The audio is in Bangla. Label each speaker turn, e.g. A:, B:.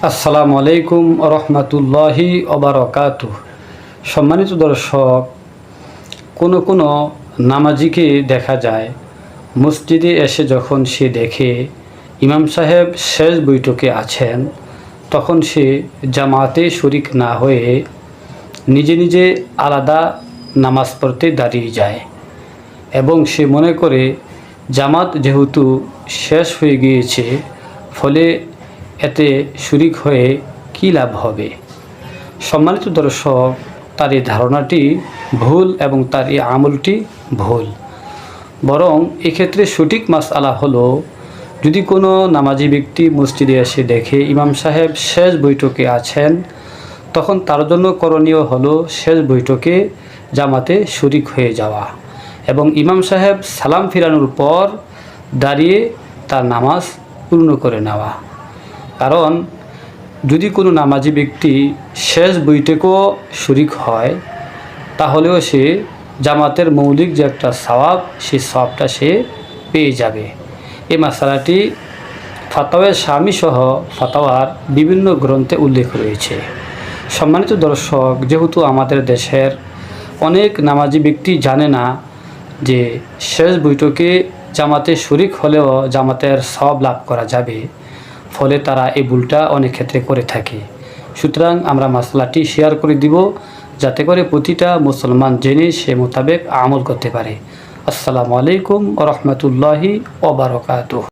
A: আসসালামু আলাইকুম রহমতুল্লাহি ওবারাকাতুহু। সম্মানিত দর্শক, কোনো কোনো নামাজিকে দেখা যায় মসজিদে এসে যখন সে দেখে ইমাম সাহেব শেষ বৈঠকে আছেন, তখন সে জামাতে শরিক না হয়ে নিজে নিজে আলাদা নামাজ পড়তে দাঁড়িয়ে যায় এবং সে মনে করে জামাত যেহেতু শেষ হয়ে গিয়েছে, ফলে এতে শরিক হয়ে কী লাভ হবে। সম্মানিত দর্শক, তার এই ধারণাটি ভুল এবং তার এই আমলটি ভুল। বরং এক্ষেত্রে সঠিক মাসআলা হলো, যদি কোনো নামাজি ব্যক্তি মসজিদে এসে দেখে ইমাম সাহেব শেষ বৈঠকে আছেন, তখন তার জন্য করণীয় হলো শেষ বৈঠকে জামাতে শরিক হয়ে যাওয়া এবং ইমাম সাহেব সালাম ফিরানোর পর দাঁড়িয়ে তার নামাজ পূর্ণ করে নেওয়া। কারণ যদি কোনো নামাজি ব্যক্তি শেষ বৈঠকেও শরিক হয়, তাহলেও সে জামাতের মৌলিক যে একটা সওয়াব, সেই সওয়াবটা সে পেয়ে যাবে। এই মাসালাটি ফাতাওয়া শামী সহ ফাতাওয়ার বিভিন্ন গ্রন্থে উল্লেখ রয়েছে। সম্মানিত দর্শক, যেহেতু আমাদের দেশের অনেক নামাজি ব্যক্তি জানে না যে শেষ বৈঠকে জামাতে শরিক হলেও জামাতের সওয়াব লাভ করা যাবে, ফলে তারা এই ভুলটা অনেক ক্ষেত্রে করে থাকে। সুতরাং আমরা মাসলাটি শেয়ার করে দিব, যাতে করে প্রতিটা মুসলমান জেনে সে মোতাবেক আমল করতে পারে। আসসালামু আলাইকুম ওয়া রাহমাতুল্লাহি ওয়া বারাকাতুহু।